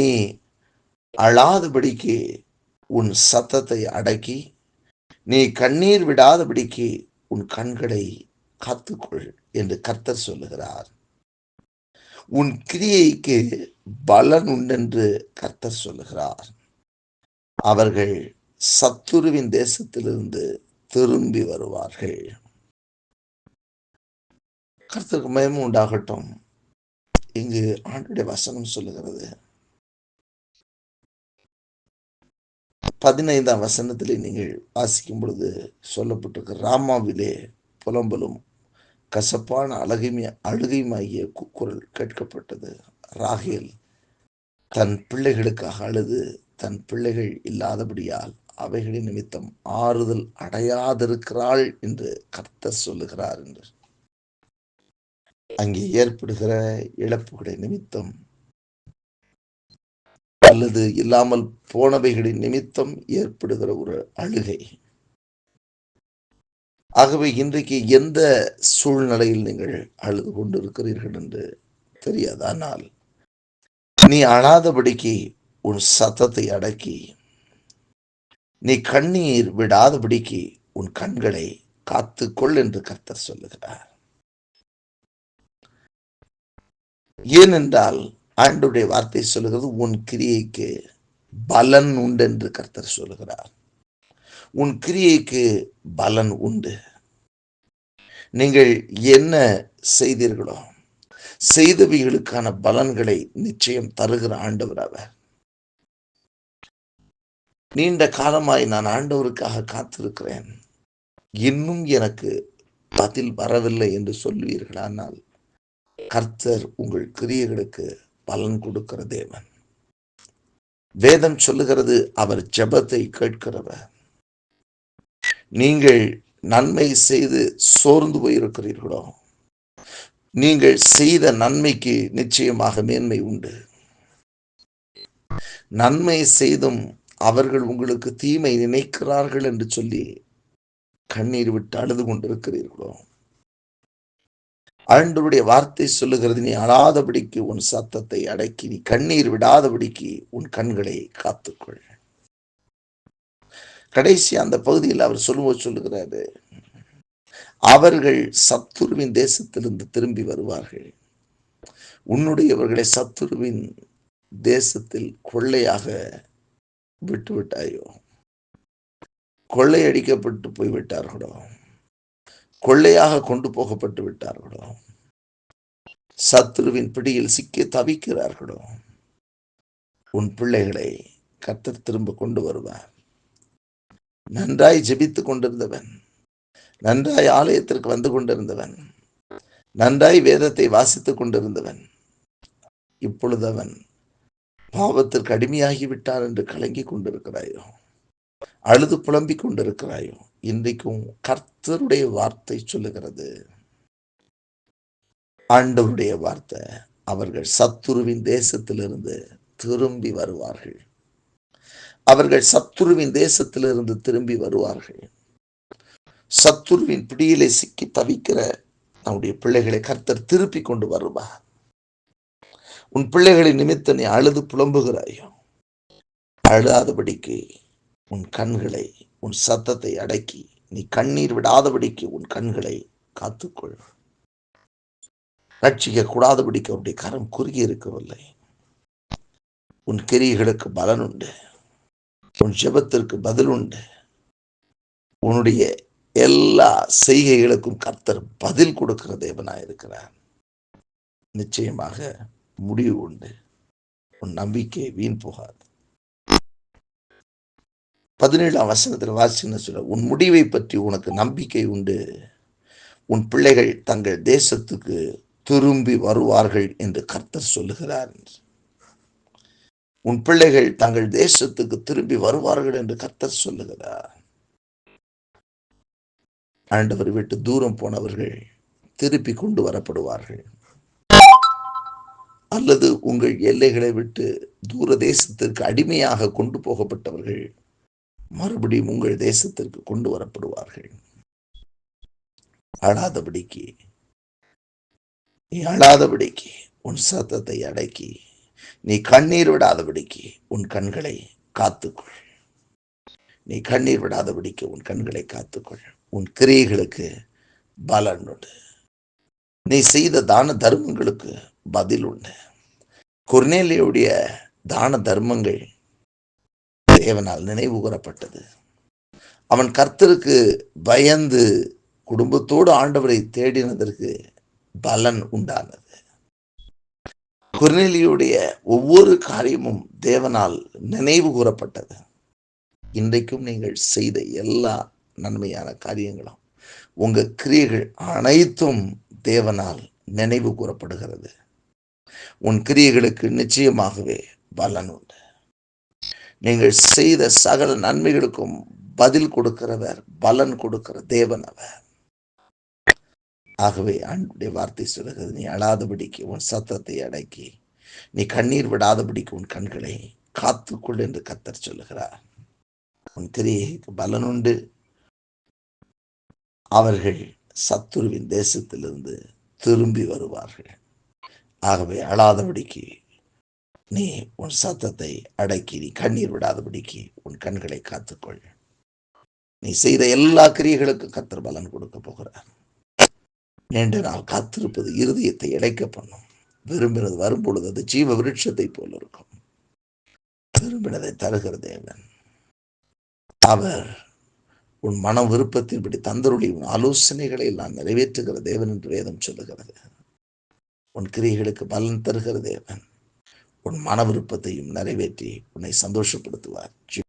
நீ அழாதபடிக்கு உன் சத்தத்தை அடக்கி, நீ கண்ணீர் விடாதபடிக்கு உன் கண்களை காத்துக்கொள் என்று கர்த்தர் சொல்லுகிறார். உன் கிரியைக்கு பலன் உண்டென்று கர்த்தர் சொல்லுகிறார். அவர்கள் சத்துருவின் தேசத்திலிருந்து திரும்பி வருவார்கள். கர்த்தருக்கு மகிமை உண்டாகட்டும். இங்கு ஆண்டுடைய வசனம் சொல்லுகிறது, 15ஆம் வசனத்திலே நீங்கள் வாசிக்கும் பொழுது சொல்லப்பட்டிருக்க, ராமாவிலே புலம்பலும் கசப்பான அழுகையுமாகிய குரல் கேட்கப்பட்டது. ராகேல் தன் பிள்ளைகளுக்காக அழுது தன் பிள்ளைகள் இல்லாதபடியால் அவைகளின் நிமித்தம் ஆறுதல் அடையாதிருக்கிறாள் என்று கர்த்தர் சொல்லுகிறார் என்று. அங்கே ஏற்படுகிற இழப்புகளை நிமித்தம் அல்லது இல்லாமல் போனவைகளின் நிமித்தம் ஏற்படுகிற ஒரு அழுகை. ஆகவே இன்றைக்கு எந்த சூழ்நிலையில் நீங்கள் அழுது கொண்டிருக்கிறீர்கள் என்று தெரியாது. ஆனால் நீ அழாதபடிக்கு உன் சத்தத்தை அடக்கி, நீ கண்ணீர் விடாதபடிக்கு உன் கண்களை காத்துக்கொள் என்று கர்த்தர் சொல்லுகிறார். ஏனென்றால் ஆண்டவருடைய வார்த்தை சொல்லுகிறது, உன் கிரியைக்கு பலன் உண்டு என்று கர்த்தர் சொல்லுகிறார். உன் கிரியைக்கு பலன் உண்டு. நீங்கள் என்ன செய்தீர்களோ செய்தவைகளுக்கான பலன்களை நிச்சயம் தருகிற ஆண்டவர் அவர். நீண்ட காலமாய் நான் ஆண்டவருக்காக காத்திருக்கிறேன், இன்னும் எனக்கு பதில் வரவில்லை என்று சொல்வீர்கள். ஆனால் கர்த்தர் உங்கள் கிரியைகளுக்கு பலன் கொடுக்கிற தேவன். வேதம் சொல்லுகிறது, அவர் ஜெபத்தை கேட்கிறவர். நீங்கள் நன்மை செய்து சோர்ந்து போயிருக்கிறீர்களோ, நீங்கள் செய்த நன்மைக்கு நிச்சயமாக மேன்மை உண்டு. நன்மை செய்தும் அவர்கள் உங்களுக்கு தீமை நினைக்கிறார்கள் என்று சொல்லி கண்ணீர் விட்டு அழுது கொண்டிருக்கிறீர்களோ, ஆண்டவருடைய வார்த்தை சொல்லுகிறது, நீ அழாதபடிக்கு உன் சத்தத்தை அடக்கி, நீ கண்ணீர் விடாதபடிக்கு உன் கண்களை காத்துக்கொள். கடைசி அந்த பகுதியில் அவர் சொல்லுகிறாரு, அவர்கள் சத்துருவின் தேசத்திலிருந்து திரும்பி வருவார்கள். உன்னுடையவர்களை சத்துருவின் தேசத்தில் கொள்ளையாக விட்டுவிட்டாயோ, கொள்ளையடிக்கப்பட்டு போய்விட்டார்களோ, கொள்ளையாக கொண்டு போகப்பட்டு விட்டார்களோ, சத்துருவின் பிடியில் சிக்கி தவிக்கிறார்களோ, உன் பிள்ளைகளை கர்த்தர் திரும்ப கொண்டு வருவார். நன்றாய் ஜெபித்துக் கொண்டிருந்தவன், நன்றாய் ஆலயத்திற்கு வந்து கொண்டிருந்தவன், நன்றாய் வேதத்தை வாசித்துக் கொண்டிருந்தவன், இப்பொழுது அவன் பாவத்திற்கு அடிமையாகிவிட்டார் என்று கலங்கி கொண்டிருக்கிறாயோ, அழுது புலம்பிக் கொண்டிருக்கிறாயோ, இன்றைக்கும் கர்த்தருடைய வார்த்தை சொல்லுகிறது, ஆண்டவருடைய வார்த்தை, அவர்கள் சத்துருவின் தேசத்திலிருந்து திரும்பி வருவார்கள். அவர்கள் சத்துருவின் தேசத்திலிருந்து திரும்பி வருவார்கள். சத்துருவின் பிடியிலே சிக்கி தவிக்கிற நம்முடைய பிள்ளைகளை கர்த்தர் திருப்பி கொண்டு வருவார். உன் பிள்ளைகளின் நிமித்த நீ அழுது புலம்புகிறாயோ, அழாதபடிக்கு உன் கண்களை, உன் சத்தத்தை அடக்கி, நீ கண்ணீர் விடாதபடிக்கு உன் கண்களை காத்துக்கொள். ரட்சிக்க கூடாதபடிக்கு அவருடைய கரம் குறுகி இருக்கவில்லை. உன் கிரியைகளுக்கு பலன் உண்டு. உன் ஜெபத்திற்கு பதில் உண்டு. உன்னுடைய எல்லா செய்கைகளுக்கும் கர்த்தர் பதில் கொடுக்கிற தேவனாயிருக்கிறார். நிச்சயமாக முடிவு உண்டு. உன் நம்பிக்கை வீண் போகாது. 17ஆம் வசனத்தில் வாசின்னு சொல்ல, உன் முடிவை பற்றி உனக்கு நம்பிக்கை உண்டு. உன் பிள்ளைகள் தங்கள் தேசத்துக்கு திரும்பி வருவார்கள் என்று கர்த்தர் சொல்லுகிறார். உன் பிள்ளைகள் தங்கள் தேசத்துக்கு திரும்பி வருவார்கள் என்று கர்த்தர் சொல்லுகிறார். ஆண்டவர் விட்டு தூரம் போனவர்கள் திருப்பி கொண்டு வரப்படுவார்கள். அல்லது உங்கள் எல்லைகளை விட்டு தூர தேசத்திற்கு அடிமையாக கொண்டு போகப்பட்டவர்கள் மறுபடியும் உங்கள் தேசத்திற்கு கொண்டு வரப்படுவார்கள். அழாதபடிக்கு, நீ அழாதபடிக்கு உன் சத்தத்தை அடக்கி, நீ கண்ணீர் விடாதபடிக்கு உன் கண்களை காத்துக்கொள். நீ கண்ணீர் விடாதபடிக்கு உன் கண்களை காத்துக்கொள். உன் கிரியைகளுக்கு பலன் உண்டு. நீ செய்த தான தர்மங்களுக்கு பதில் உண்டு. கொர்நேலியுடைய தான தர்மங்கள் தேவனால் நினைவு கூறப்பட்டது. அவன் கர்த்தருக்கு பயந்து குடும்பத்தோடு ஆண்டவரை தேடினதற்கு பலன் உண்டானது. கொர்நேலியுடைய ஒவ்வொரு காரியமும் தேவனால் நினைவு கூறப்பட்டது. இன்றைக்கும் நீங்கள் செய்த எல்லா நன்மையான காரியங்களும் உங்க கிரியைகள் அனைத்தும் தேவனால் நினைவு கூறப்படுகிறது. உன் கிரியைகளுக்கு நிச்சயமாகவே பலன் உண்டு. நீங்கள் செய்த சகல நன்மைகளுக்கும் பதில் கொடுக்கிறவர், பலன் கொடுக்கிற தேவன் அவர். ஆகவே ஆண்டுடைய வார்த்தை சொல்லுகிறது, நீ அழாதபடிக்கு உன் சத்தத்தை அடக்கி, நீ கண்ணீர் விடாதபடிக்கு உன் கண்களை காத்துக்கொள் என்று கர்த்தர் சொல்லுகிறார். உன் கிரியைக்கு பலன் உண்டு. அவர்கள் சத்துருவின் தேசத்திலிருந்து திரும்பி வருவார்கள். ஆகவே அழாதபடிக்கு நீ உன் சத்தத்தை அடக்கி, நீ கண்ணீர் விடாதபடிக்கு உன் கண்களை காத்துக்கொள். நீ செய்த எல்லா கிரியைகளுக்கு கர்த்தர் பலன் கொடுக்க போகிறார். நீண்ட நாள் காத்திருப்பது இருதயத்தை இழைக்க பண்ணும். விரும்பினது வரும்பொழுது அது ஜீவ விருட்சத்தை போல இருக்கும். விரும்பினதை தருகிற தேவன். அவர் உன் மன விருப்பத்தின்படி தந்தருளி உன் ஆலோசனைகளை எல்லாம் நிறைவேற்றுகிற தேவன் என்று வேதம் சொல்லுகிறது. உன் கிரியைகளுக்கு பலன் தருகிற தேவன் உன் மன விருப்பத்தையும் நிறைவேற்றி உன்னை சந்தோஷப்படுத்துவார்.